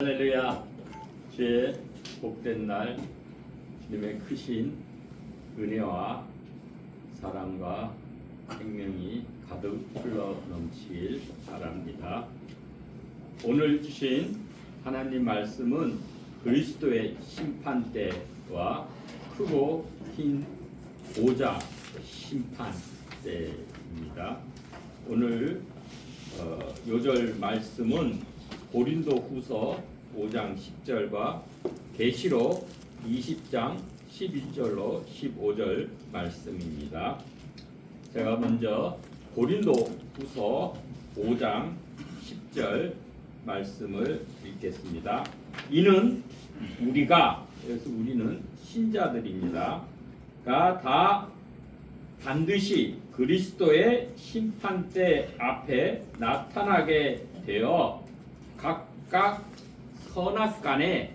할렐루야. 주의 복된 날 주님의 크신 은혜와 사랑과 생명이 가득 흘러 넘치길 바랍니다. 오늘 주신 하나님 말씀은 그리스도의 심판 때와 크고 흰 보좌 심판 때입니다. 오늘 요절 말씀은 고린도후서 5장 10절과 계시록 20장 11절로 15절 말씀입니다. 제가 먼저 고린도후서 5장 10절 말씀을 읽겠습니다. 이는 우리가, 그래서 우리는 신자들입니다. 가 다 반드시 그리스도의 심판대 앞에 나타나게 되어 각각 선악간에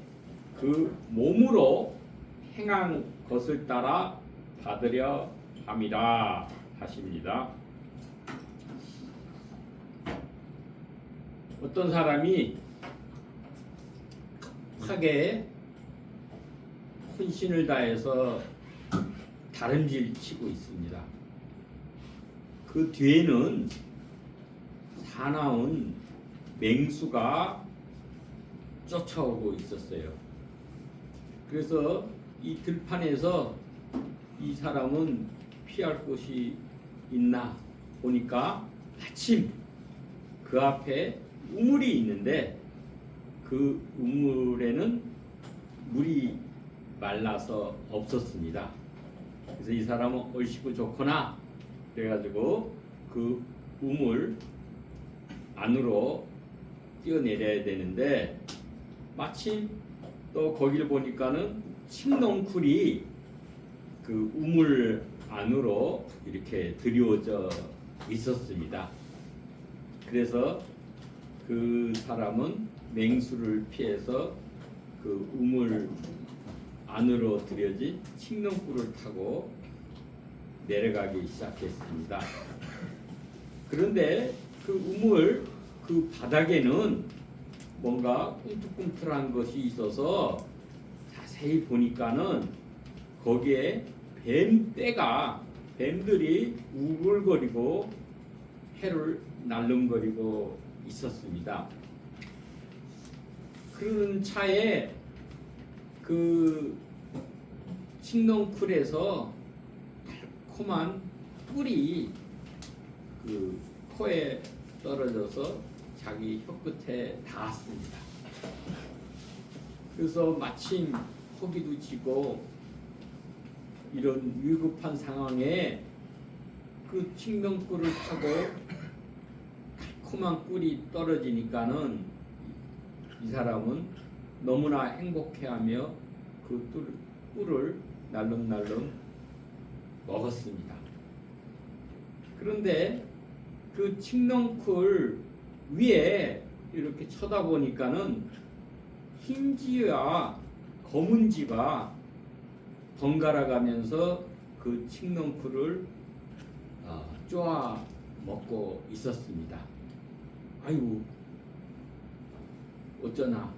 그 몸으로 행한 것을 따라 받으려 함이라 하십니다. 어떤 사람이 크게 헌신을 다해서 다름질 치고 있습니다. 그 뒤에는 사나운 맹수가 쫓아오고 있었어요. 그래서 이 들판에서 이 사람은 피할 곳이 있나 보니까 마침 그 앞에 우물이 있는데 그 우물에는 물이 말라서 없었습니다. 그래서 이 사람은 얼씨구 좋구나 그래가지고 그 우물 안으로 뛰어내려야 되는데 마침 또 거기를 보니까는 칡넝쿨이 그 우물 안으로 이렇게 들여져 있었습니다. 그래서 그 사람은 맹수를 피해서 그 우물 안으로 들여진 칡넝쿨을 타고 내려가기 시작했습니다. 그런데 그 우물 그 바닥에는 뭔가 꿈틀꿈틀한 것이 있어서 자세히 보니까는 거기에 뱀들이 우글거리고 해를 날름거리고 있었습니다. 그런 차에 그 칡넝쿨에서 달콤한 꿀이 그 코에 떨어져서 자기 혀끝에 닿았습니다. 그래서 마침 허기도 지고 이런 위급한 상황에 그 칡넝쿨을 타고 달콤한 꿀이 떨어지니까는 이 사람은 너무나 행복해하며 그 꿀을 날름날름 먹었습니다. 그런데 그 칡넝쿨 위에 이렇게 쳐다보니까는 흰지와 검은지가 번갈아 가면서 그 칡넝쿨을 쪼아 먹고 있었습니다. 아이고 어쩌나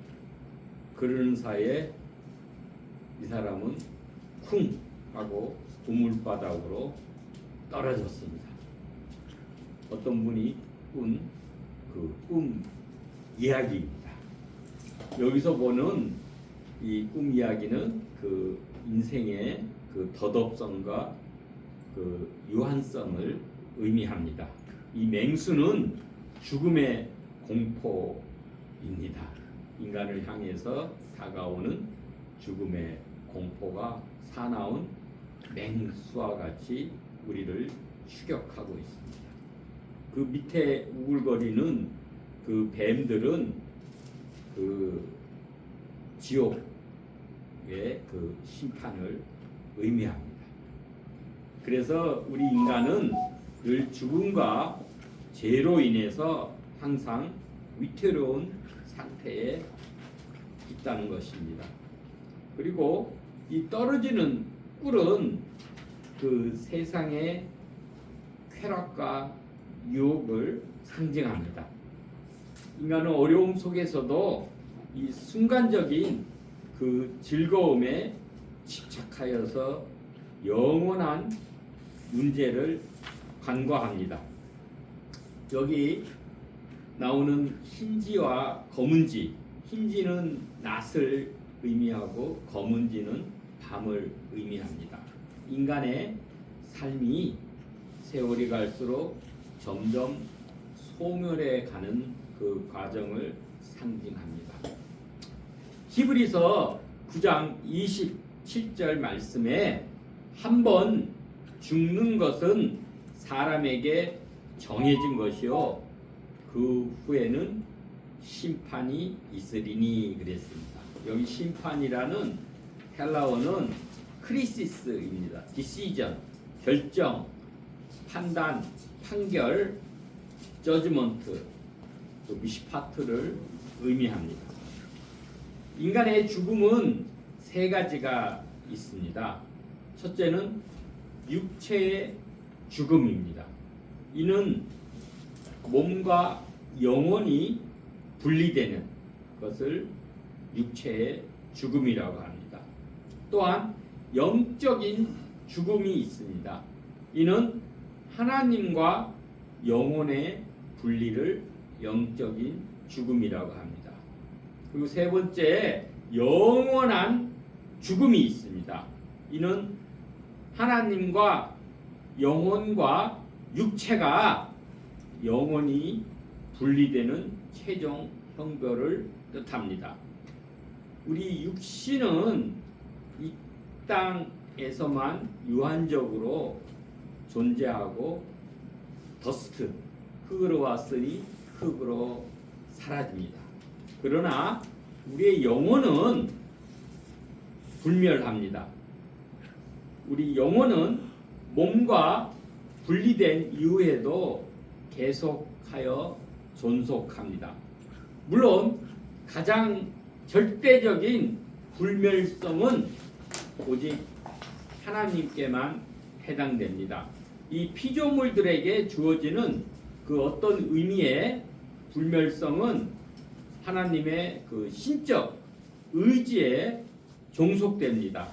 그러는 사이에 이 사람은 쿵 하고 우물바닥으로 떨어졌습니다. 어떤 분이 꾼 그 꿈 이야기입니다. 여기서 보는 이 꿈 이야기는 그 인생의 그 덧없성과 그 유한성을 의미합니다. 이 맹수는 죽음의 공포입니다. 인간을 향해서 다가오는 죽음의 공포가 사나운 맹수와 같이 우리를 추격하고 있습니다. 그 밑에 우글거리는 그 뱀들은 그 지옥의 그 심판을 의미합니다. 그래서 우리 인간은 늘 죽음과 죄로 인해서 항상 위태로운 상태에 있다는 것입니다. 그리고 이 떨어지는 꿀은 그 세상의 쾌락과 유혹을 상징합니다. 인간은 어려움 속에서도 이 순간적인 그 즐거움에 집착하여서 영원한 문제를 간과합니다. 여기 나오는 흰지와 검은지, 흰지는 낮을 의미하고 검은지는 밤을 의미합니다. 인간의 삶이 세월이 갈수록 점점 소멸해 가는 그 과정을 상징합니다. 히브리서 9장 27절 말씀에 한번 죽는 것은 사람에게 정해진 것이요 그 후에는 심판이 있으리니 그랬습니다. 여기 심판이라는 헬라어는 크리시스입니다. 디시전, 결정, 판단, 판결, 저지먼트, 또 미시파트를 의미합니다. 인간의 죽음은 세 가지가 있습니다. 첫째는 육체의 죽음입니다. 이는 몸과 영혼이 분리되는 것을 육체의 죽음이라고 합니다. 또한 영적인 죽음이 있습니다. 이는 하나님과 영혼의 분리를 영적인 죽음이라고 합니다. 그리고 세 번째, 영원한 죽음이 있습니다. 이는 하나님과 영혼과 육체가 영원히 분리되는 최종 형벌을 뜻합니다. 우리 육신은 이 땅에서만 유한적으로 존재하고 더스트, 흙으로 왔으니 흙으로 사라집니다. 그러나 우리의 영혼은 불멸합니다. 우리 영혼은 몸과 분리된 이후에도 계속하여 존속합니다. 물론 가장 절대적인 불멸성은 오직 하나님께만 해당됩니다. 이 피조물들에게 주어지는 그 어떤 의미의 불멸성은 하나님의 그 신적 의지에 종속됩니다.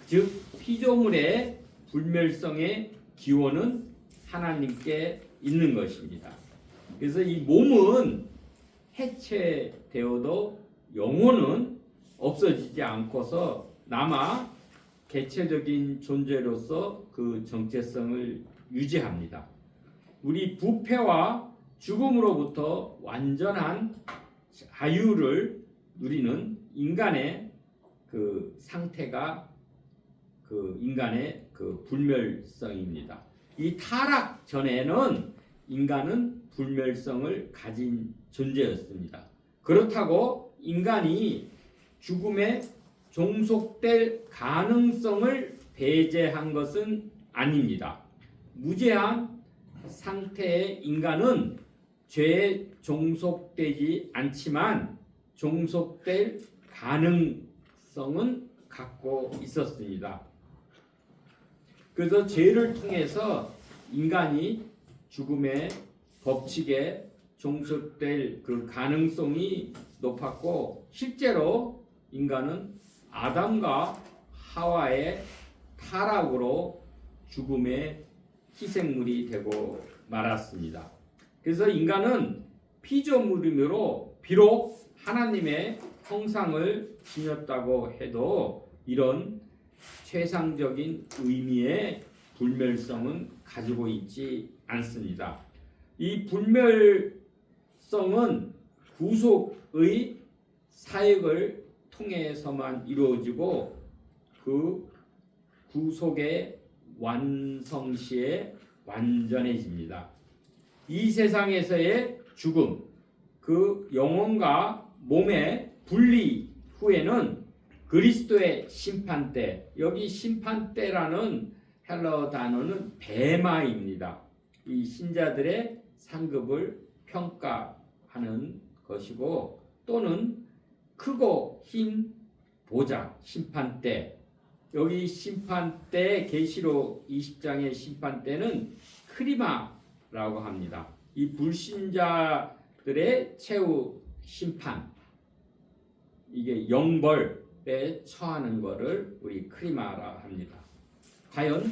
즉 피조물의 불멸성의 기원은 하나님께 있는 것입니다. 그래서 이 몸은 해체되어도 영혼은 없어지지 않고서 남아 개체적인 존재로서 그 정체성을 유지합니다. 우리 부패와 죽음으로부터 완전한 자유를 누리는 인간의 그 상태가 그 인간의 그 불멸성입니다. 이 타락 전에는 인간은 불멸성을 가진 존재였습니다. 그렇다고 인간이 죽음에 종속될 가능성을 배제한 것은 아닙니다. 무죄한 상태의 인간은 죄에 종속되지 않지만 종속될 가능성은 갖고 있었습니다. 그래서 죄를 통해서 인간이 죽음의 법칙에 종속될 그 가능성이 높았고 실제로 인간은 아담과 하와의 타락으로 죽음의 희생물이 되고 말았습니다. 그래서 인간은 피조물이므로 비록 하나님의 형상을 지녔다고 해도 이런 최상적인 의미의 불멸성은 가지고 있지 않습니다. 이 불멸성은 구속의 사역을 통해서만 이루어지고 그 구속의 완성시에 완전해집니다. 이 세상에서의 죽음, 그 영혼과 몸의 분리 후에는 그리스도의 심판대, 여기 심판대라는 헬라어 단어는 베마입니다. 이 신자들의 상급을 평가하는 것이고 또는 크고 흰 보좌, 심판대. 여기 심판대 계시록 20장의 심판대는 크리마라고 합니다. 이 불신자들의 최후 심판, 이게 영벌에 처하는 것을 우리 크리마라 합니다. 과연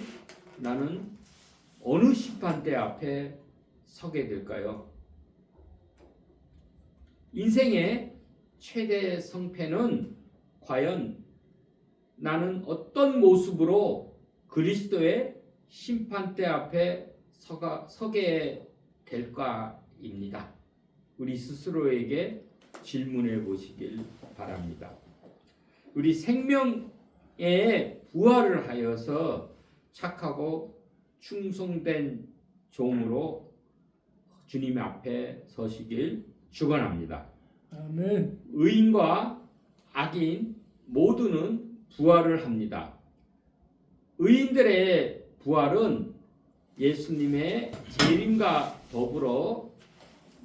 나는 어느 심판대 앞에 서게 될까요? 인생의 최대 성패는 과연 나는 어떤 모습으로 그리스도의 심판대 앞에 서게 될까입니다. 우리 스스로에게 질문해 보시길 바랍니다. 우리 생명의 부활을 하여서 착하고 충성된 종으로 주님 앞에 서시길 축원합니다. 아멘. 의인과 악인 모두는 부활을 합니다. 의인들의 부활은 예수님의 재림과 더불어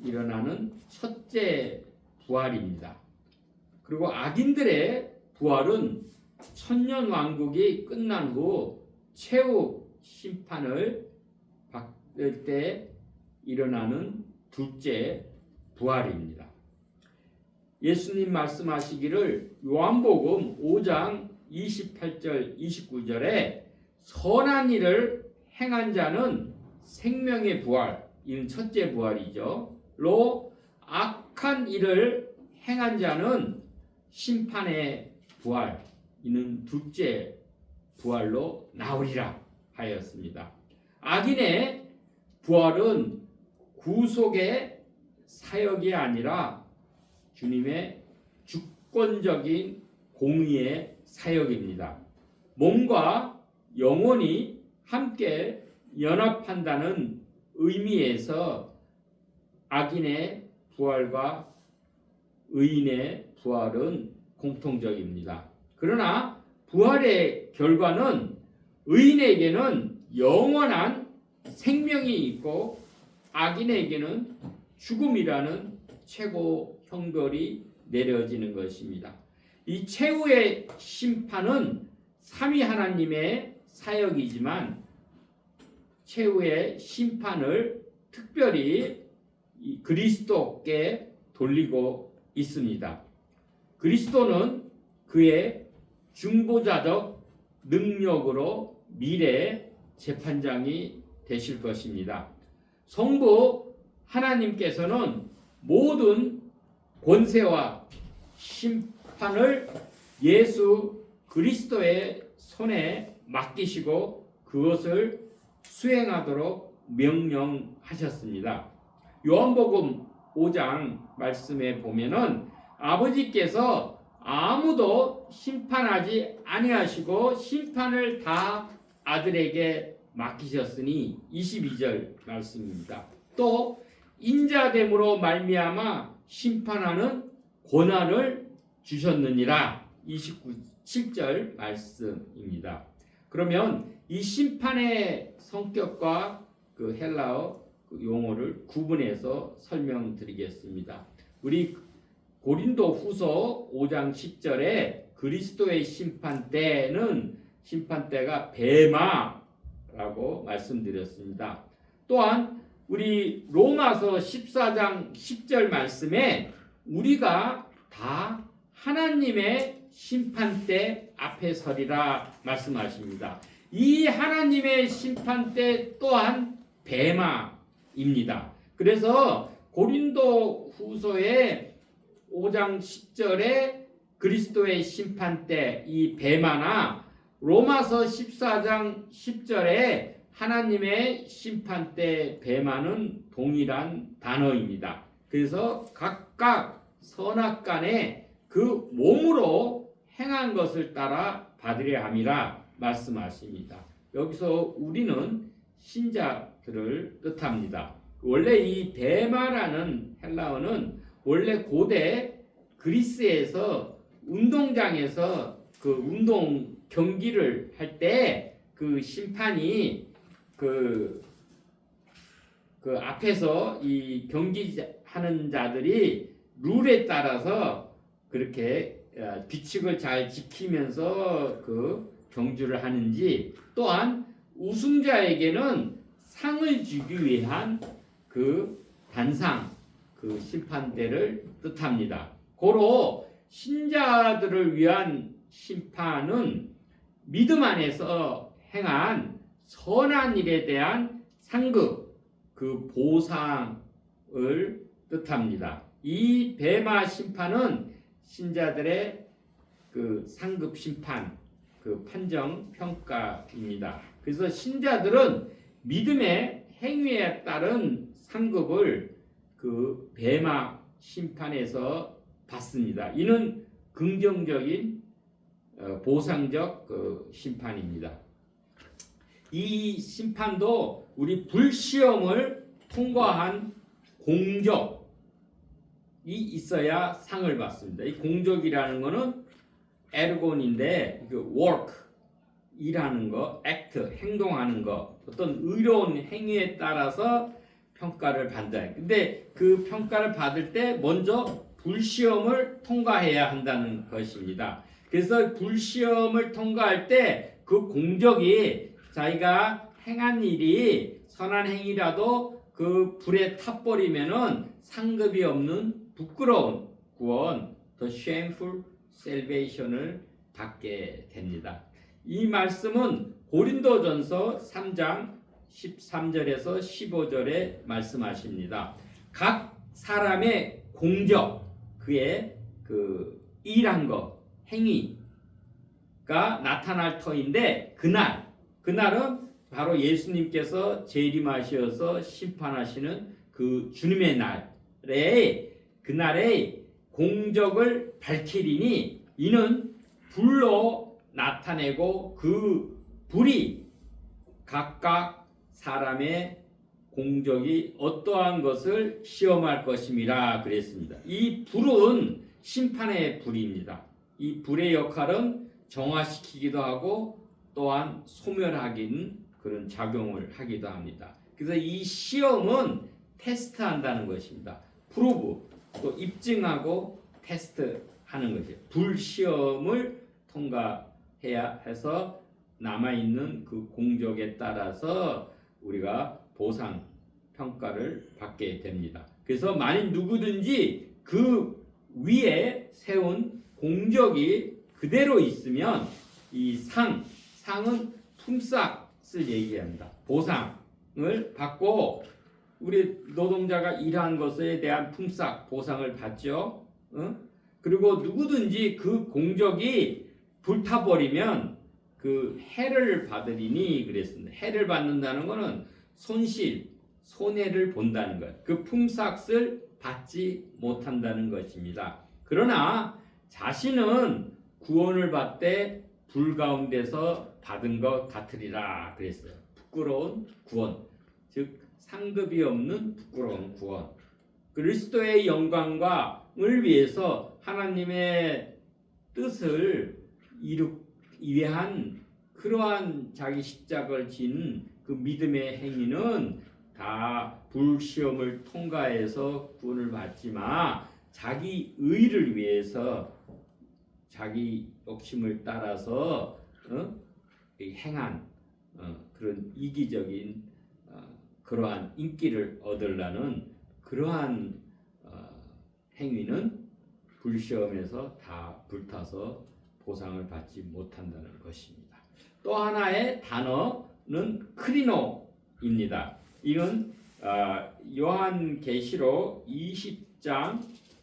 일어나는 첫째 부활입니다. 그리고 악인들의 부활은 천년 왕국이 끝난 후 최후 심판을 받을 때 일어나는 둘째 부활입니다. 예수님 말씀하시기를 요한복음 5장 28절 29절에 선한 일을 행한 자는 생명의 부활, 이는 첫째 부활이죠. 로 악한 일을 행한 자는 심판의 부활, 이는 둘째 부활로 나오리라 하였습니다. 악인의 부활은 구속의 사역이 아니라 주님의 주권적인 공의의 사역입니다. 몸과 영혼이 함께 연합한다는 의미에서 악인의 부활과 의인의 부활은 공통적입니다. 그러나 부활의 결과는 의인에게는 영원한 생명이 있고 악인에게는 죽음이라는 최고 형벌이 내려지는 것입니다. 이 최후의 심판은 삼위 하나님의 사역이지만 최후의 심판을 특별히 그리스도께 돌리고 있습니다. 그리스도는 그의 중보자적 능력으로 미래 재판장이 되실 것입니다. 성부 하나님께서는 모든 권세와 심판을 예수 그리스도의 손에 맡기시고 그것을 수행하도록 명령하셨습니다. 요한복음 5장 말씀에 보면은 아버지께서 아무도 심판하지 아니하시고 심판을 다 아들에게 맡기셨으니 22절 말씀입니다. 또 인자됨으로 말미암아 심판하는 권한을 주셨느니라 27절 말씀입니다. 그러면 이 심판의 성격과 그 헬라어 용어를 구분해서 설명드리겠습니다. 우리 고린도 후서 5장 10절에 그리스도의 심판대가 뱀아라고 말씀드렸습니다. 또한 우리 로마서 14장 10절 말씀에 우리가 다 하나님의 심판대 앞에 서리라 말씀하십니다. 이 하나님의 심판대 또한 뱀아입니다. 그래서 고린도 후서의 5장 10절에 그리스도의 심판대 이 뱀아나 로마서 14장 10절에 하나님의 심판대 뱀아는 동일한 단어입니다. 그래서 각각 선악간에 그 몸으로 행한 것을 따라 받으려 함이라 말씀하십니다. 여기서 우리는 신자들을 뜻합니다. 원래 이 뱀아라는 헬라어는 원래 고대 그리스에서 운동장에서 그 운동 경기를 할 때 그 심판이 그 앞에서 이 경기하는 자들이 룰에 따라서 그렇게 규칙을 잘 지키면서 그 경주를 하는지 또한 우승자에게는 상을 주기 위한 그 단상 그 심판대를 뜻합니다. 고로 신자들을 위한 심판은 믿음 안에서 행한 선한 일에 대한 상급, 그 보상을 뜻합니다. 이 베마 심판은 신자들의 그 상급 심판, 그 판정 평가입니다. 그래서 신자들은 믿음의 행위에 따른 상급을 그 베마 심판에서 받습니다. 이는 긍정적인 보상적 그 심판입니다. 이 심판도 우리 불시험을 통과한 공적이 있어야 상을 받습니다. 이 공적이라는 것은 에르곤인데 그 work 일하는 거, act 행동하는 거, 어떤 의로운 행위에 따라서 평가를 받는다. 근데 그 평가를 받을 때 먼저 불시험을 통과해야 한다는 것입니다. 그래서 불시험을 통과할 때 그 공적이 자기가 행한 일이 선한 행위라도 그 불에 타버리면은 상급이 없는 부끄러운 구원, the shameful salvation을 받게 됩니다. 이 말씀은 고린도전서 3장 13절에서 15절에 말씀하십니다. 각 사람의 공적, 그의 그 일한 것, 행위가 나타날 터인데 그날은 바로 예수님께서 재림하셔서 심판하시는 그 주님의 날에 그날의 공적을 밝히리니 이는 불로 나타내고 그 불이 각각 사람의 공적이 어떠한 것을 시험할 것임이라 그랬습니다. 이 불은 심판의 불입니다. 이 불의 역할은 정화시키기도 하고 또한 소멸하기는 그런 작용을 하기도 합니다. 그래서 이 시험은 테스트한다는 것입니다. 프로브, 또 입증하고 테스트하는 것이에요. 불 시험을 통과해야 해서 남아있는 그 공적에 따라서 우리가 보상 평가를 받게 됩니다. 그래서 만일 누구든지 그 위에 세운 공적이 그대로 있으면 이 상은 품삯을 얘기합니다. 보상을 받고 우리 노동자가 일한 것에 대한 품삯 보상을 받죠. 그리고 누구든지 그 공적이 불타버리면 그 해를 받으리니 그랬습니다. 해를 받는다는 것은 손실, 손해를 본다는 것. 그 품삯을 받지 못한다는 것입니다. 그러나 자신은 구원을 받되 불 가운데서 받은 것 같으리라 그랬어요. 부끄러운 구원, 즉 상급이 없는 부끄러운 구원. 그리스도의 영광을 위해서 하나님의 뜻을 이루기 위한 그러한 자기 십자가를 진 그 믿음의 행위는 다 불시험을 통과해서 구원을 받지만 자기 의를 위해서 자기 욕심을 따라서 행한 그런 이기적인 그러한 인기를 얻으려는 그러한 행위는 불시험에서 다 불타서 보상을 받지 못한다는 것입니다. 또 하나의 단어는 크리노입니다. 이건 요한계시록 20장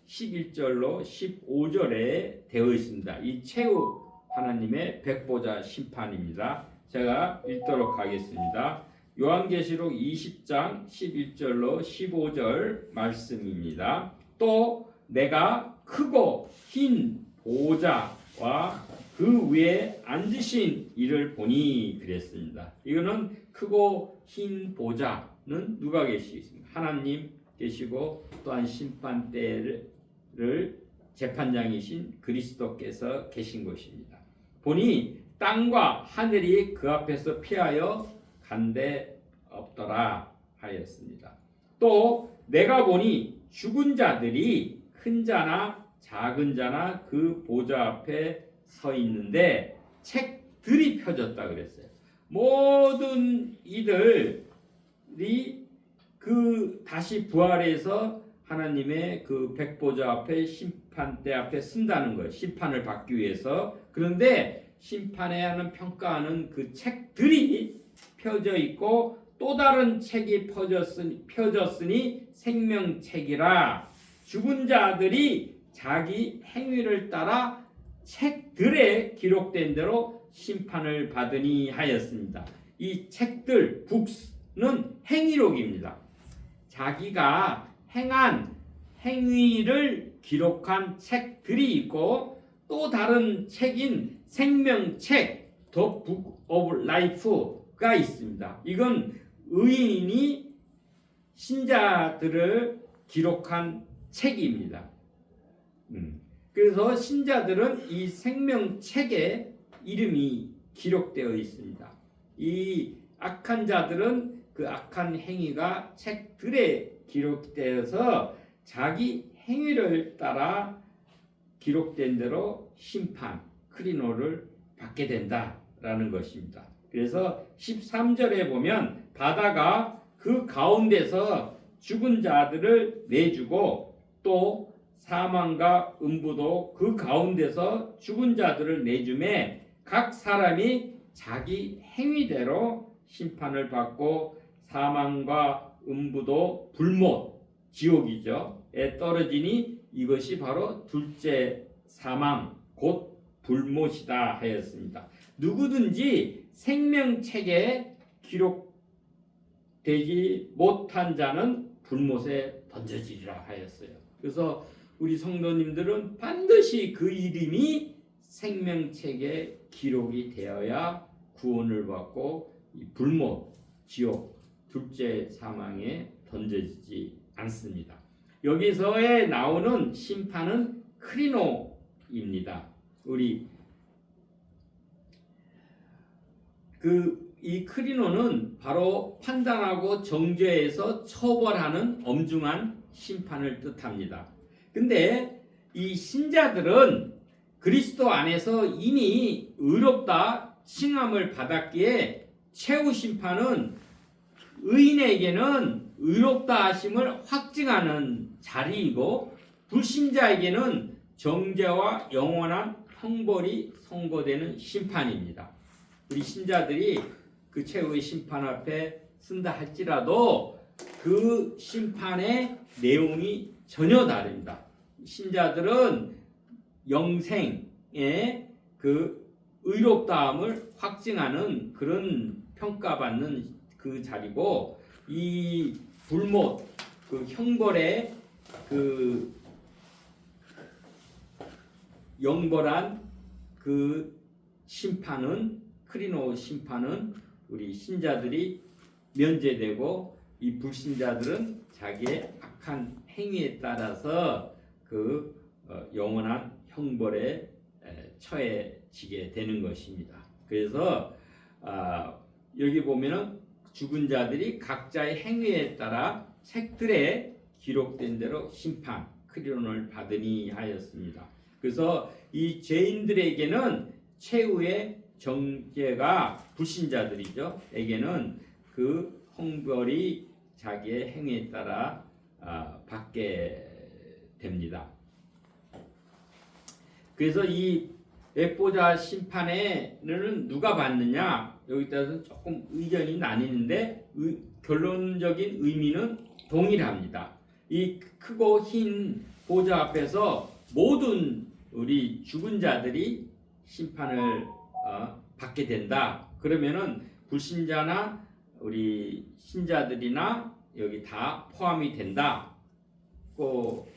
11절로 15절에 되어 있습니다. 이 최후 하나님의 백보자 심판입니다. 제가 읽도록 하겠습니다. 요한계시록 20장 11절로 15절 말씀입니다. 또 내가 크고 흰 보좌와 그 위에 앉으신 이를 보니 그랬습니다. 이거는 크고 흰 보좌는 누가 계시겠습니까? 하나님 계시고 또한 심판대를 재판장이신 그리스도께서 계신 것입니다. 보니 땅과 하늘이 그 앞에서 피하여 간데 없더라 하였습니다. 또 내가 보니 죽은 자들이 큰 자나 작은 자나 그 보좌 앞에 서 있는데 책들이 펴졌다 그랬어요. 모든 이들이 그 다시 부활해서 하나님의 그 백보자 앞에 심판대 앞에 쓴다는 거예요. 심판을 받기 위해서. 그런데 심판해야 하는 평가하는 그 책들이 펴져 있고 또 다른 책이 펴졌으니 생명책이라 죽은 자들이 자기 행위를 따라 책들에 기록된 대로 심판을 받으니 하였습니다. 이 책들, 북스는 행위록입니다. 자기가 행한 행위를 기록한 책들이 있고 또 다른 책인 생명책, The Book of Life가 있습니다. 이건 의인이 신자들을 기록한 책입니다. 그래서 신자들은 이 생명책에 이름이 기록되어 있습니다. 이 악한 자들은 그 악한 행위가 책들에 기록되어서 자기 행위를 따라 기록된 대로 심판, 크리노를 받게 된다라는 것입니다. 그래서 13절에 보면 바다가 그 가운데서 죽은 자들을 내주고 또 사망과 음부도 그 가운데서 죽은 자들을 내주매 각 사람이 자기 행위대로 심판을 받고 사망과 음부도 불못, 지옥이죠. 에 떨어지니 이것이 바로 둘째 사망, 곧 불못이다 하였습니다. 누구든지 생명책에 기록되지 못한 자는 불못에 던져지리라 하였어요. 그래서 우리 성도님들은 반드시 그 이름이 생명책에 기록이 되어야 구원을 받고 이 불못, 지옥, 둘째 사망에 던져지지 않습니다. 여기서에 나오는 심판은 크리노입니다. 우리 이 크리노는 바로 판단하고 정죄해서 처벌하는 엄중한 심판을 뜻합니다. 근데 이 신자들은 그리스도 안에서 이미 의롭다 칭함을 받았기에 최후 심판은 의인에게는 의롭다 하심을 확증하는 자리이고 불신자에게는 정죄와 영원한 형벌이 선고되는 심판입니다. 우리 신자들이 그 최후의 심판 앞에 쓴다 할지라도 그 심판의 내용이 전혀 다릅니다. 신자들은 영생의 그 의롭다함을 확증하는 그런 평가받는 그 자리고 이 불못 그 형벌의 그 영벌한 그 심판은 크리노 심판은 우리 신자들이 면제되고 이 불신자들은 자기의 악한 행위에 따라서 그 영원한 형벌에 처해지게 되는 것입니다. 그래서 여기 보면은 죽은 자들이 각자의 행위에 따라 책들에 기록된 대로 심판, 크리노를 받으니 하였습니다. 그래서 이 죄인들에게는 최후의 정죄가 불신자들이죠. 에게는 그 형벌이 자기의 행위에 따라 받게 됩니다. 그래서 이 백보자 심판에는 누가 받느냐? 여기 따라서 조금 의견이 나뉘는데 결론적인 의미는 동일합니다. 이 크고 흰 보좌 앞에서 모든 우리 죽은 자들이 심판을 받게 된다. 그러면은 불신자나 우리 신자들이나 여기 다 포함이 된다고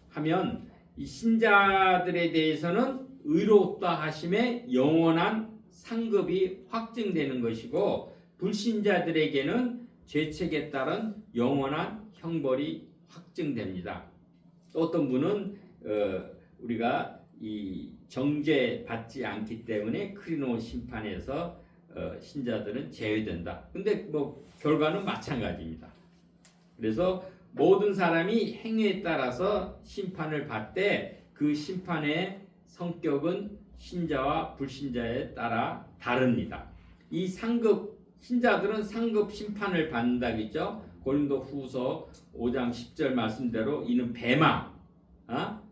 하면 이 신자들에 대해서는 의롭다 하심에 영원한 상급이 확증되는 것이고 불신자들에게는 죄책에 따른 영원한 형벌이 확증됩니다. 또 어떤 분은 우리가 이 정죄 받지 않기 때문에 크리노 심판에서 신자들은 제외된다. 근데 뭐 결과는 마찬가지입니다. 그래서 모든 사람이 행위에 따라서 심판을 받되 그 심판의 성격은 신자와 불신자에 따라 다릅니다. 이 상급 신자들은 상급 심판을 받는다겠죠. 고린도후서 5장 10절 말씀대로 이는 베마.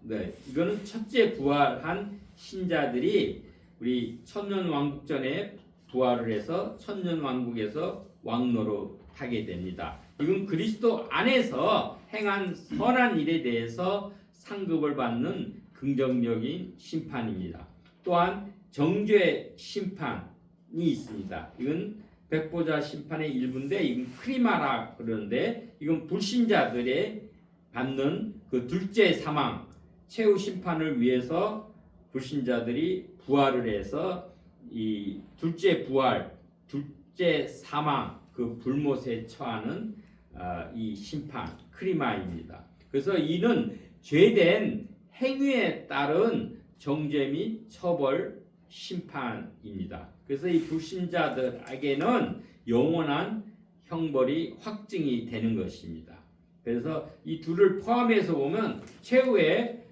네, 이거는 첫째 부활한 신자들이 우리 천년왕국 전에 부활을 해서 천년왕국에서 왕노로 타게 됩니다. 이건 그리스도 안에서 행한 선한 일에 대해서 상급을 받는 긍정적인 심판입니다. 또한 정죄 심판이 있습니다. 이건 백보자 심판의 일부인데 이건 크리마라 그러는데 이건 불신자들의 받는 그 둘째 사망 최후 심판을 위해서 불신자들이 부활을 해서 이 둘째 부활, 둘째 사망 그 불못에 처하는 이 심판 크리마입니다. 그래서 이는 죄된 행위에 따른 정죄 및 처벌 심판입니다. 그래서 이 불신자들에게는 영원한 형벌이 확증이 되는 것입니다. 그래서 이 둘을 포함해서 보면 최후의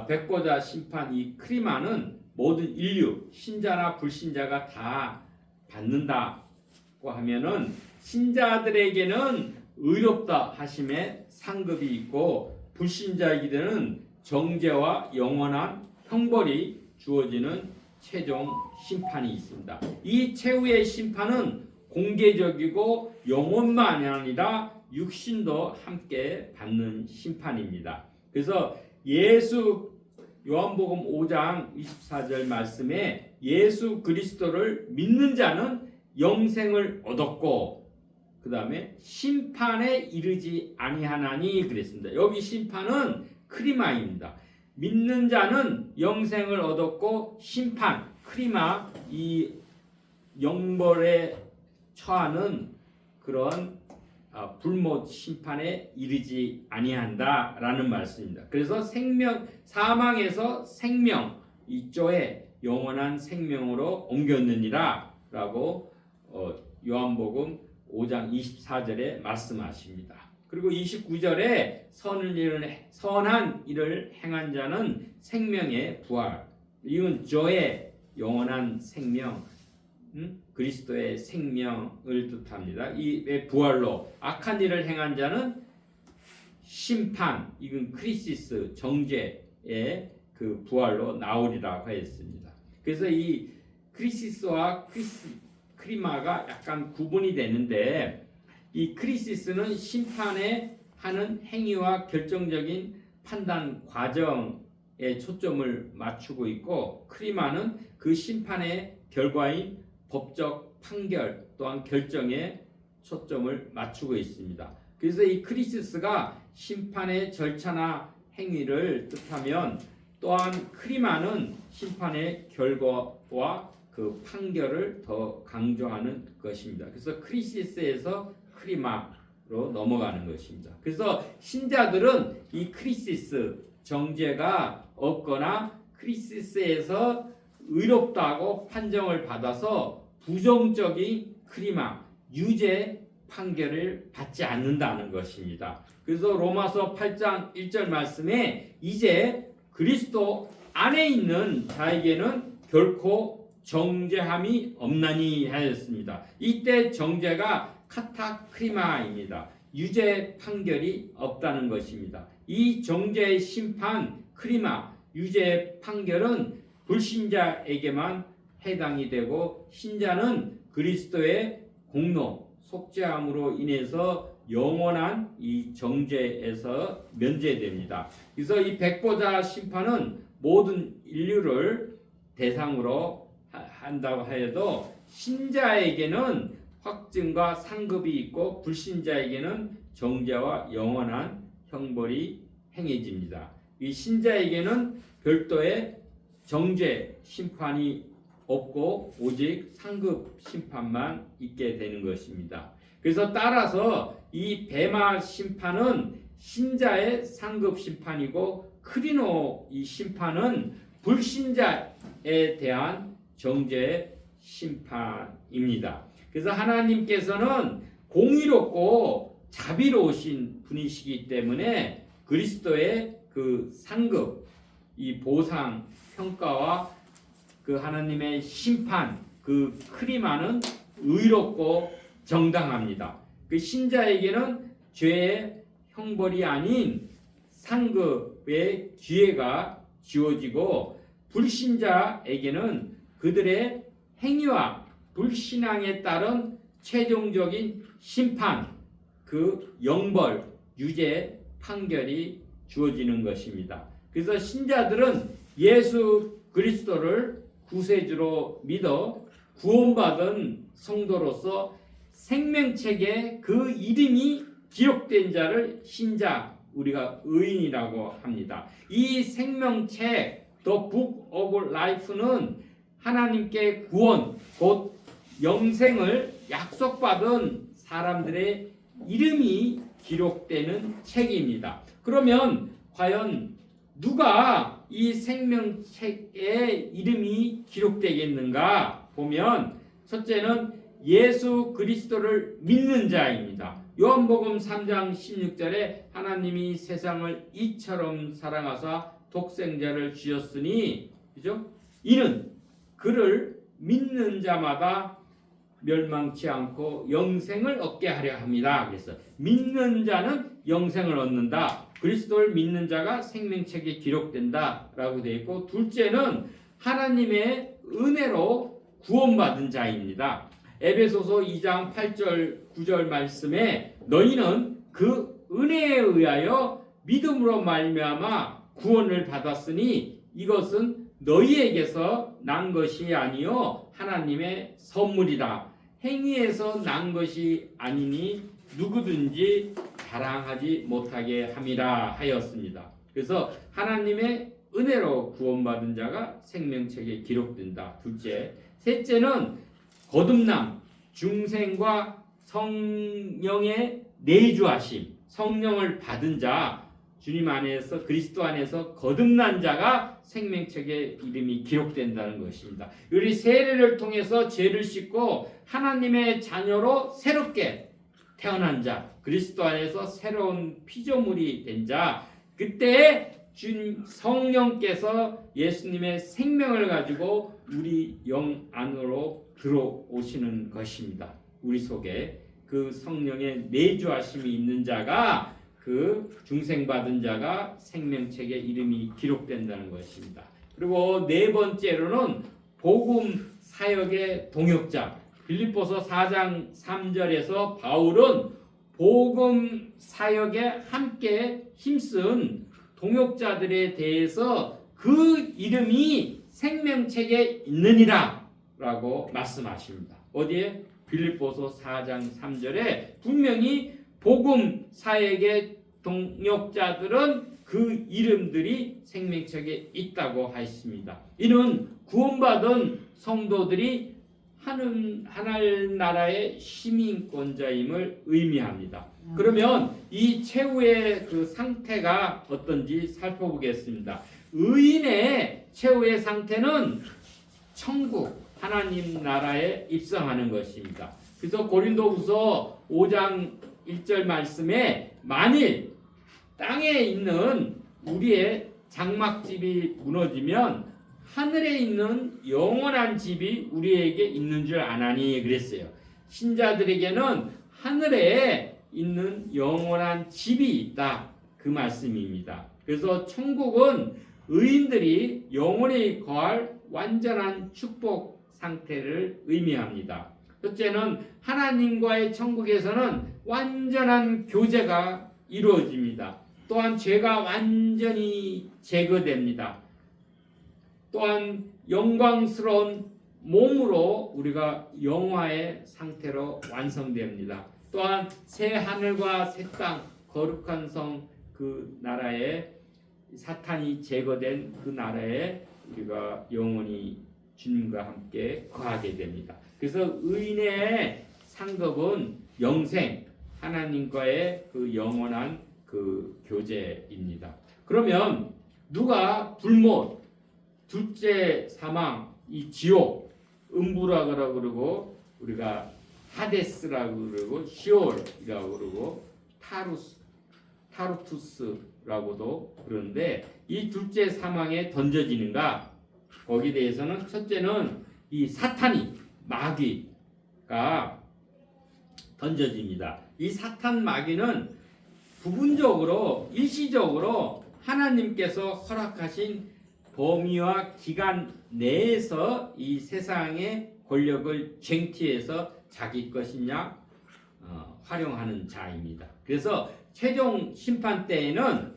백보자 심판 이 크리마는 모든 인류 신자나 불신자가 다 받는다고 하면은 신자들에게는 의롭다 하심에 상급이 있고 불신자에게는 정죄와 영원한 형벌이 주어지는 최종 심판이 있습니다. 이 최후의 심판은 공개적이고 영혼만이 아니라 육신도 함께 받는 심판입니다. 그래서 요한복음 5장 24절 말씀에 예수 그리스도를 믿는 자는 영생을 얻었고 그 다음에 심판에 이르지 아니하나니 그랬습니다. 여기 심판은 크리마입니다. 믿는 자는 영생을 얻었고 심판 크리마 이 영벌에 처하는 그런 불못 심판에 이르지 아니한다라는 말씀입니다. 그래서 사망에서 생명 이쪽에 영원한 생명으로 옮겼느니라라고 요한복음 5장 24절에 말씀하십니다. 그리고 29절에 선한 일을 행한 자는 생명의 부활. 이건 저의 영원한 생명, 그리스도의 생명을 뜻합니다. 이 부활로 악한 일을 행한 자는 심판, 이건 크리시스 정죄의 그 부활로 나오리라고 하였습니다. 그래서 이 크리시스와 크리마가 약간 구분이 되는데 이 크리시스는 심판에 하는 행위와 결정적인 판단 과정에 초점을 맞추고 있고 크리마는 그 심판의 결과인 법적 판결 또한 결정에 초점을 맞추고 있습니다. 그래서 이 크리시스가 심판의 절차나 행위를 뜻하면 또한 크리마는 심판의 결과와 그 판결을 더 강조하는 것입니다. 그래서 크리시스에서 크리마로 넘어가는 것입니다. 그래서 신자들은 이 크리시스 정죄가 없거나 크리시스에서 의롭다고 판정을 받아서 부정적인 크리마 유죄 판결을 받지 않는다는 것입니다. 그래서 로마서 8장 1절 말씀에 이제 그리스도 안에 있는 자에게는 결코 정죄함이 없나니 하였습니다. 이때 정죄가 카타크리마입니다. 유죄 판결이 없다는 것입니다. 이 정죄의 심판 크리마 유죄 판결은 불신자에게만 해당이 되고 신자는 그리스도의 공로 속죄함으로 인해서 영원한 이 정죄에서 면제됩니다. 그래서 이 백보자 심판은 모든 인류를 대상으로 한다고 하여도 신자에게는 확증과 상급이 있고 불신자에게는 정죄와 영원한 형벌이 행해집니다. 이 신자에게는 별도의 정죄 심판이 없고 오직 상급 심판만 있게 되는 것입니다. 그래서 따라서 이 베마 심판은 신자의 상급 심판이고 크리노 이 심판은 불신자에 대한 정죄 심판입니다. 그래서 하나님께서는 공의롭고 자비로우신 분이시기 때문에 그리스도의 그 상급 이 보상 평가와 그 하나님의 심판 그 크리마는 의롭고 정당합니다. 그 신자에게는 죄의 형벌이 아닌 상급의 기회가 주어지고 불신자에게는 그들의 행위와 불신앙에 따른 최종적인 심판, 그 영벌, 유죄, 판결이 주어지는 것입니다. 그래서 신자들은 예수 그리스도를 구세주로 믿어 구원받은 성도로서 생명책에 그 이름이 기록된 자를 신자, 우리가 의인이라고 합니다. 이 생명책, The Book of Life는 하나님께 구원, 곧 영생을 약속받은 사람들의 이름이 기록되는 책입니다. 그러면 과연 누가 이 생명책에 이름이 기록되겠는가 보면 첫째는 예수 그리스도를 믿는 자입니다. 요한복음 3장 16절에 하나님이 세상을 이처럼 사랑하사 독생자를 주셨으니, 그죠? 이는 그를 믿는 자마다 멸망치 않고 영생을 얻게 하려 합니다. 그래서 믿는 자는 영생을 얻는다. 그리스도를 믿는 자가 생명책에 기록된다라고 되어 있고, 둘째는 하나님의 은혜로 구원받은 자입니다. 에베소서 2장 8절 9절 말씀에 너희는 그 은혜에 의하여 믿음으로 말미암아 구원을 받았으니 이것은 너희에게서 난 것이 아니요 하나님의 선물이다. 행위에서 난 것이 아니니 누구든지 자랑하지 못하게 함이라 하였습니다. 그래서 하나님의 은혜로 구원받은 자가 생명책에 기록된다. 둘째, 셋째는 거듭남, 중생과 성령의 내주하심, 성령을 받은 자, 주님 안에서 그리스도 안에서 거듭난 자가 생명책에 이름이 기록된다는 것입니다. 우리 세례를 통해서 죄를 씻고 하나님의 자녀로 새롭게 태어난 자, 그리스도 안에서 새로운 피조물이 된 자, 그때 주님 성령께서 예수님의 생명을 가지고 우리 영 안으로 들어오시는 것입니다. 우리 속에 그 성령의 내주하심이 있는 자가, 그 중생받은 자가 생명책에 이름이 기록된다는 것입니다. 그리고 네 번째로는 복음 사역의 동역자. 빌립보서 4장 3절에서 바울은 복음 사역에 함께 힘쓴 동역자들에 대해서 그 이름이 생명책에 있느니라 라고 말씀하십니다. 어디에? 빌립보서 4장 3절에 분명히 복음 사역의 동역자들은 그 이름들이 생명책에 있다고 하십니다. 이는 구원받은 성도들이 하늘나라의 시민권자임을 의미합니다. 그러면 이 최후의 그 상태가 어떤지 살펴보겠습니다. 의인의 최후의 상태는 천국, 하나님 나라에 입성하는 것입니다. 그래서 고린도후서 5장 1절 말씀에 만일 땅에 있는 우리의 장막집이 무너지면 하늘에 있는 영원한 집이 우리에게 있는 줄 아나니 그랬어요. 신자들에게는 하늘에 있는 영원한 집이 있다, 그 말씀입니다. 그래서 천국은 의인들이 영원히 거할 완전한 축복 상태를 의미합니다. 첫째는 하나님과의 천국에서는 완전한 교제가 이루어집니다. 또한 죄가 완전히 제거됩니다. 또한 영광스러운 몸으로 우리가 영화의 상태로 완성됩니다. 또한 새 하늘과 새 땅, 거룩한 성, 그 나라에 사탄이 제거된 그 나라에 우리가 영원히 주님과 함께 거하게 됩니다. 그래서 의인의 상급은 영생, 하나님과의 그 영원한 그 교제입니다. 그러면 누가 불못, 둘째 사망, 이 지옥, 음부라고 그러고 우리가 하데스라고 그러고 시올이라고 그러고 타르투스라고도 그러는데 이 둘째 사망에 던져지는가? 거기에 대해서는 첫째는 이 사탄이, 마귀가 던져집니다. 이 사탄 마귀는 부분적으로 일시적으로 하나님께서 허락하신 범위와 기간 내에서 이 세상의 권력을 쟁취해서 자기 것이냐 활용하는 자입니다. 그래서 최종 심판 때에는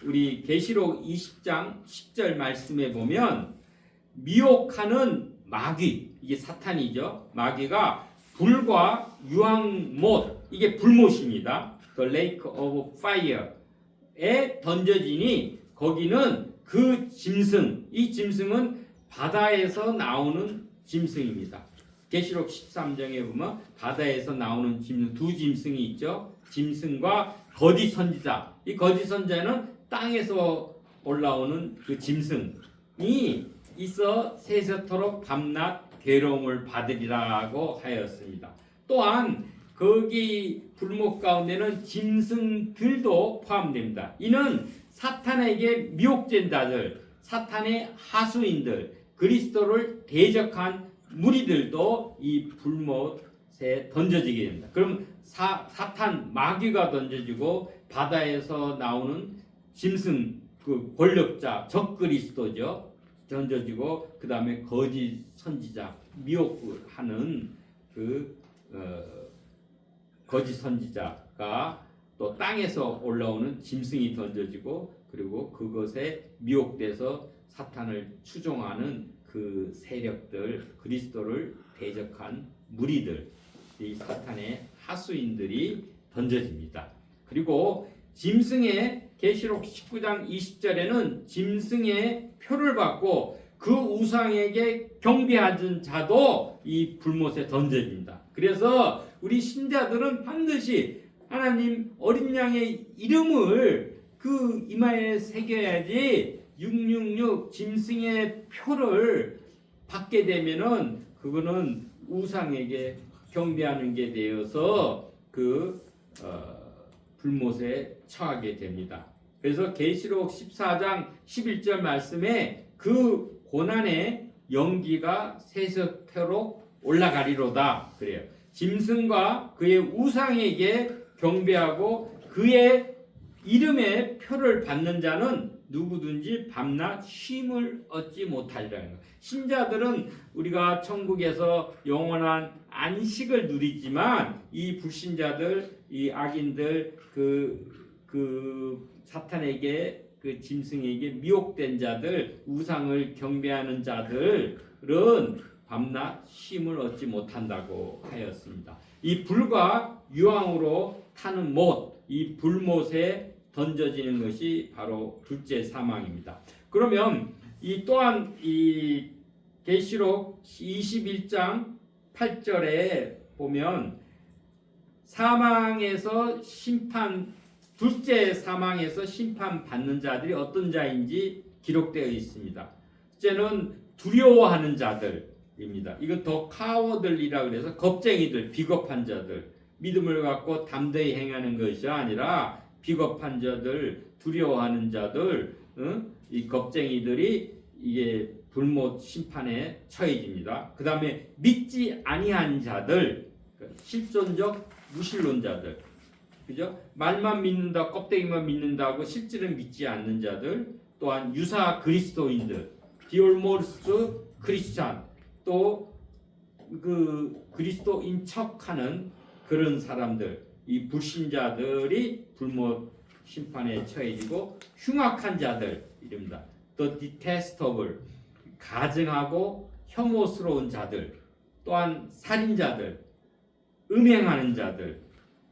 우리 계시록 20장 10절 말씀에 보면 미혹하는 마귀, 이게 사탄이죠. 마귀가 불과 유황못, 이게 불못입니다. The Lake of Fire에 던져지니 거기는 그 짐승, 이 짐승은 바다에서 나오는 짐승입니다. 계시록 13장에 보면 바다에서 나오는 짐승, 두 짐승이 있죠. 짐승과 거짓 선지자. 이 거짓 선지자는 땅에서 올라오는 그 짐승이 있어 세세토록 밤낮 괴로움을 받으리라고 하였습니다. 또한 거기 불목 가운데는 짐승들도 포함됩니다. 이는 사탄에게 미혹된 자들, 사탄의 하수인들, 그리스도를 대적한 무리들도 이 불못에 던져지게 됩니다. 그럼 사탄 마귀가 던져지고 바다에서 나오는 짐승, 그 권력자 적그리스도죠. 던져지고 그 다음에 거짓 선지자, 미혹하는 거짓 선지자가 또 땅에서 올라오는 짐승이 던져지고 그리고 그것에 미혹돼서 사탄을 추종하는 그 세력들, 그리스도를 대적한 무리들, 이 사탄의 하수인들이 던져집니다. 그리고 짐승의 계시록 19장 20절에는 짐승의 표를 받고 그 우상에게 경배하는 자도 이 불못에 던져집니다. 그래서 우리 신자들은 반드시 하나님 어린 양의 이름을 그 이마에 새겨야지 666 짐승의 표를 받게 되면은 그거는 우상에게 경배하는 게 되어서 불못에 처하게 됩니다. 그래서 계시록 14장 11절 말씀에 그 고난의 연기가 세세토록 올라가리로다 그래요. 짐승과 그의 우상에게 경배하고 그의 이름의 표를 받는 자는 누구든지 밤낮 쉼을 얻지 못하리라. 신자들은 우리가 천국에서 영원한 안식을 누리지만 이 불신자들, 이 악인들, 그 사탄에게 그 짐승에게 미혹된 자들, 우상을 경배하는 자들은 밤낮 쉼을 얻지 못한다고 하였습니다. 이 불과 유황으로 타는 못, 이 불못에 던져지는 것이 바로 둘째 사망입니다. 그러면 이 또한 이 계시록 21장 8절에 보면 사망에서 심판, 둘째 사망에서 심판 받는 자들이 어떤 자인지 기록되어 있습니다. 첫째는 두려워하는 자들입니다. 이거 더 카워들이라 그래서 겁쟁이들, 비겁한 자들, 믿음을 갖고 담대히 행하는 것이 아니라 비겁한 자들, 두려워하는 자들, 이 겁쟁이들이 이게 불못 심판에 처해집니다. 그 다음에 믿지 아니한 자들, 실존적 무신론자들, 그죠? 말만 믿는다, 껍데기만 믿는다고 실제는 믿지 않는 자들, 또한 유사 그리스도인들, 디올모스 크리스찬, 또 그 그리스도인 척하는 그런 사람들, 이 불신자들이 불못 심판에 처해지고 흉악한 자들 이릅니다. The detestable, 가증하고 혐오스러운 자들, 또한 살인자들, 음행하는 자들,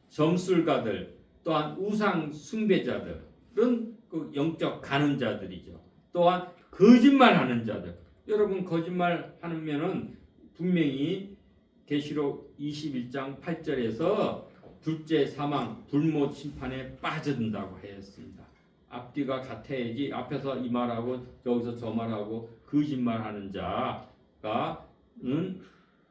점술가들, 또한 우상 숭배자들은 그 영적 간음자들이죠. 또한 거짓말하는 자들. 여러분 거짓말 하면은 분명히 계시록 21장 8절에서 둘째 사망, 불못 심판에 빠져든다고 하였습니다. 앞뒤가 같아야지 앞에서 이 말하고 여기서 저 말하고 거짓말하는 자가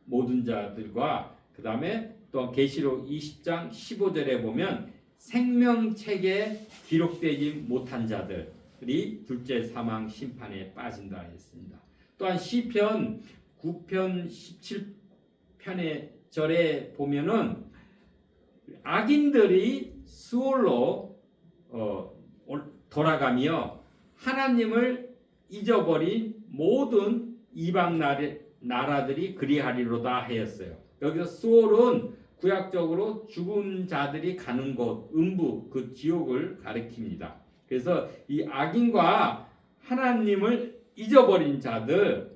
모든 자들과 그 다음에 또 계시록 20장 15절에 보면 생명책에 기록되지 못한 자들이 둘째 사망 심판에 빠진다 했습니다. 또한 시편 9편 17편의 절에 보면은 악인들이 수월로 돌아가며 하나님을 잊어버린 모든 이방 나라들이 그리하리로다 하였어요. 여기서 수월은 구약적으로 죽은 자들이 가는 곳, 음부, 그 지옥을 가리킵니다. 그래서 이 악인과 하나님을 잊어버린 자들이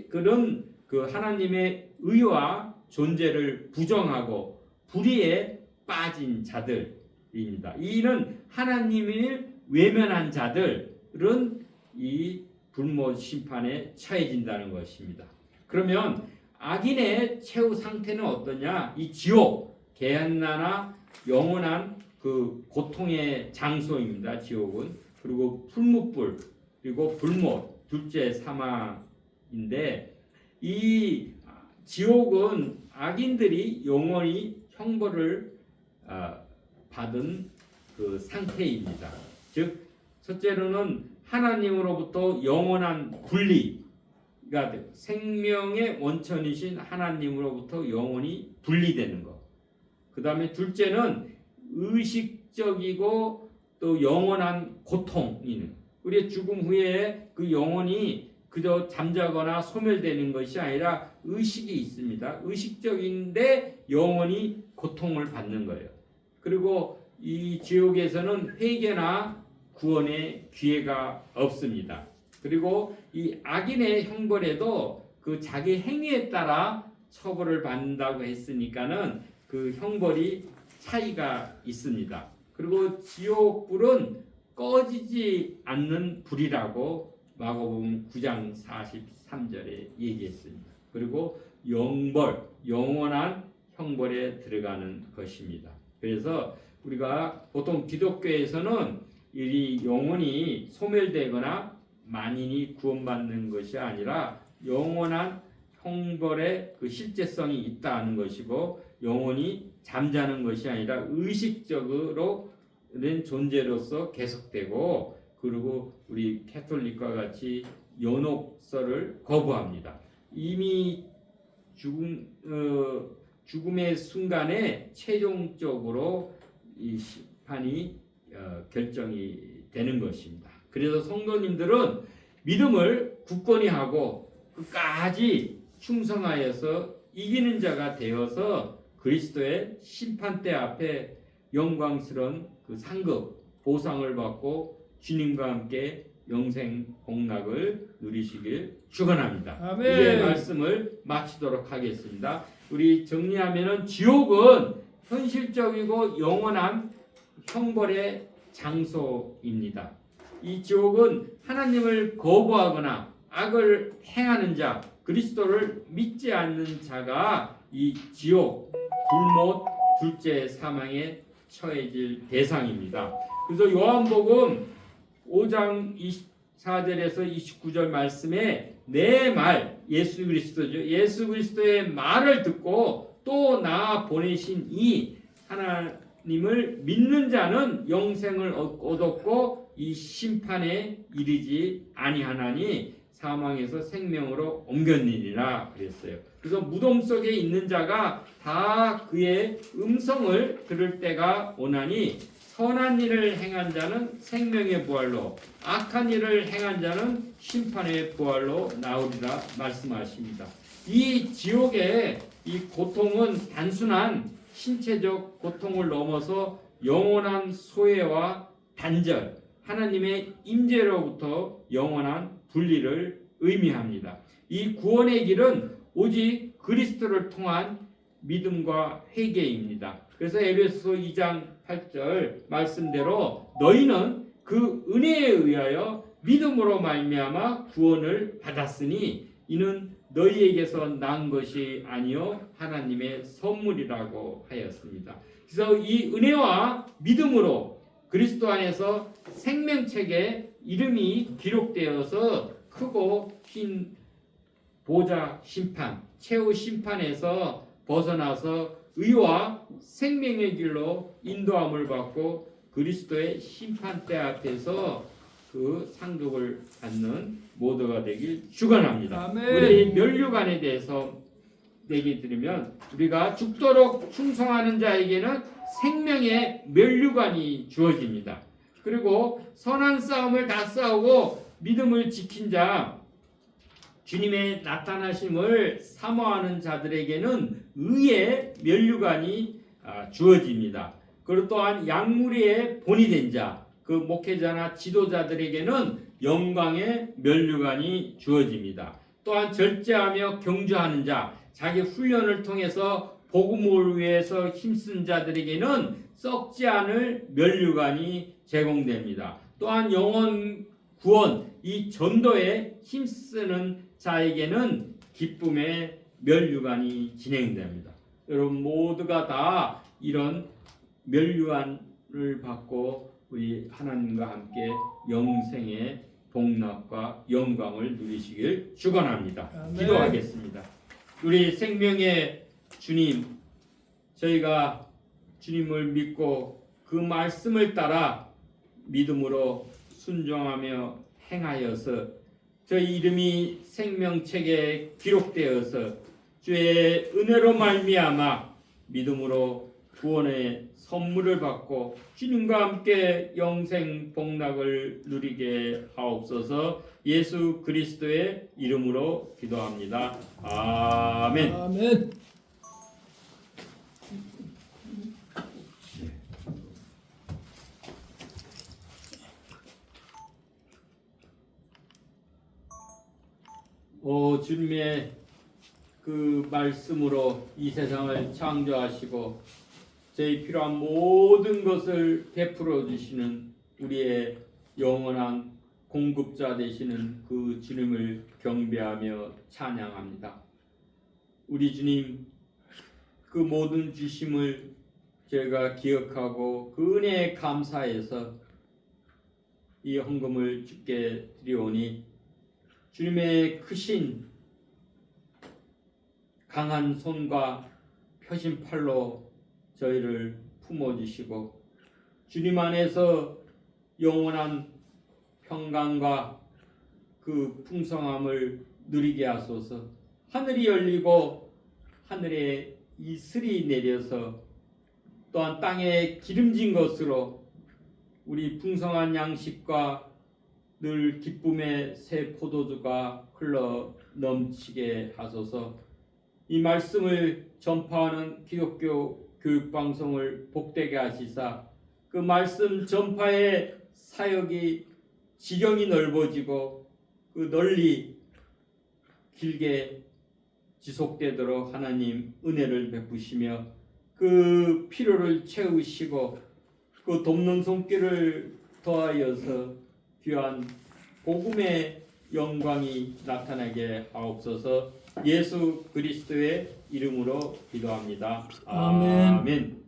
그런 그 하나님의 의와 존재를 부정하고 불의에 빠진 자들입니다. 이는 하나님을 외면한 자들은 이 불못 심판에 처해진다는 것입니다. 그러면 악인의 최후 상태는 어떠냐? 이 지옥, 게hen나나 영원한 그 고통의 장소입니다. 지옥은. 그리고 풀무불, 그리고 불못, 둘째 사망인데 이 지옥은 악인들이 영원히 형벌을 받은 그 상태입니다. 즉 첫째로는 하나님으로부터 영원한 분리가 되고 생명의 원천이신 하나님으로부터 영원히 분리되는 것. 그 다음에 둘째는 의식적이고 또 영원한 고통이는 우리의 죽음 후에 그 영혼이 그저 잠자거나 소멸되는 것이 아니라 의식이 있습니다. 의식적인데 영원히 고통을 받는 거예요. 그리고 이 지옥에서는 회개나 구원의 기회가 없습니다. 그리고 이 악인의 형벌에도 그 자기 행위에 따라 처벌을 받는다고 했으니까는 그 형벌이 차이가 있습니다. 그리고 지옥불은 꺼지지 않는 불이라고 마가복음 9장 43절에 얘기했습니다. 그리고 영벌, 영원한 형벌에 들어가는 것입니다. 그래서 우리가 보통 기독교에서는 이 영혼이 소멸되거나 만인이 구원받는 것이 아니라 영원한 형벌의 그 실제성이 있다는 것이고 영혼이 잠자는 것이 아니라 의식적으로 된 존재로서 계속되고 그리고 우리 캐톨릭과 같이 연옥설을 거부합니다. 이미 죽음의 순간에 최종적으로 이 심판이 결정이 되는 것입니다. 그래서 성도님들은 믿음을 굳건히 하고 끝까지 충성하여서 이기는 자가 되어서 그리스도의 심판대 앞에 영광스러운 그 상급 보상을 받고 주님과 함께 영생 복락을 누리시길 축원합니다. 아멘. 이제 말씀을 마치도록 하겠습니다. 우리 정리하면은 지옥은 현실적이고 영원한 형벌의 장소입니다. 이 지옥은 하나님을 거부하거나 악을 행하는 자, 그리스도를 믿지 않는 자가 이 지옥, 불못, 둘째 사망에 처해질 대상입니다. 그래서 요한복음 5장 24절에서 29절 말씀에 내 말, 예수 그리스도죠. 예수 그리스도의 말을 듣고 또 나 보내신 이 하나님을 믿는 자는 영생을 얻었고 이 심판에 이르지 아니하나니 사망에서 생명으로 옮겼느니라 그랬어요. 그래서 무덤 속에 있는 자가 다 그의 음성을 들을 때가 오나니 선한 일을 행한 자는 생명의 부활로 악한 일을 행한 자는 심판의 부활로 나오리라 말씀하십니다. 이 지옥의 이 고통은 단순한 신체적 고통을 넘어서 영원한 소외와 단절, 하나님의 임재로부터 영원한 분리를 의미합니다. 이 구원의 길은 오직 그리스도를 통한 믿음과 회개입니다. 그래서 에베소서 2장 8절 말씀대로 너희는 그 은혜에 의하여 믿음으로 말미암아 구원을 받았으니 이는 너희에게서 난 것이 아니요 하나님의 선물이라고 하였습니다. 그래서 이 은혜와 믿음으로 그리스도 안에서 생명책에 이름이 기록되어서 크고 흰 보좌 심판, 최후 심판에서 벗어나서 의와 생명의 길로 인도함을 받고 그리스도의 심판대 앞에서 그 상급을 받는 모두가 되길 축원합니다. 아멘. 우리 면류관에 대해서 내게 들으면 우리가 죽도록 충성하는 자에게는 생명의 면류관이 주어집니다. 그리고 선한 싸움을 다 싸우고 믿음을 지킨 자, 주님의 나타나심을 사모하는 자들에게는 의의 면류관이 주어집니다. 그리고 또한 양무리의 본이 된 자, 그 목회자나 지도자들에게는 영광의 면류관이 주어집니다. 또한 절제하며 경주하는 자, 자기 훈련을 통해서 복음을 위해서 힘쓴 자들에게는 썩지 않을 면류관이 제공됩니다. 또한 영혼 구원, 이 전도에 힘쓰는 자에게는 기쁨의 면류관이 진행됩니다. 여러분 모두가 다 이런 면류관을 받고 우리 하나님과 함께 영생의 복락과 영광을 누리시길 축원합니다. 아멘. 기도하겠습니다. 우리 생명의 주님, 저희가 주님을 믿고 그 말씀을 따라 믿음으로 순종하며 행하여서 저희 이름이 생명책에 기록되어서 주의 은혜로 말미암아 믿음으로 구원의 선물을 받고 주님과 함께 영생 복락을 누리게 하옵소서. 예수 그리스도의 이름으로 기도합니다. 아멘. 아멘. 주님의 그 말씀으로 이 세상을 창조하시고 저희 필요한 모든 것을 베풀어 주시는 우리의 영원한 공급자 되시는 그 주님을 경배하며 찬양합니다. 우리 주님, 그 모든 주심을 저희가 기억하고 그 은혜에 감사해서 이 헌금을 주께 드리오니 주님의 크신 강한 손과 펴신 팔로 저희를 품어주시고 주님 안에서 영원한 평강과 그 풍성함을 누리게 하소서. 하늘이 열리고 하늘에 이슬이 내려서 또한 땅에 기름진 것으로 우리 풍성한 양식과 늘 기쁨의 새 포도주가 흘러 넘치게 하소서. 이 말씀을 전파하는 기독교 교육방송을 복되게 하시사 그 말씀 전파의 사역이 지경이 넓어지고 그 널리 길게 지속되도록 하나님 은혜를 베푸시며 그 필요를 채우시고 그 돕는 손길을 더하여서 귀한 복음의 영광이 나타나게 하옵소서. 예수 그리스도의 이름으로 기도합니다. 아멘. 아멘.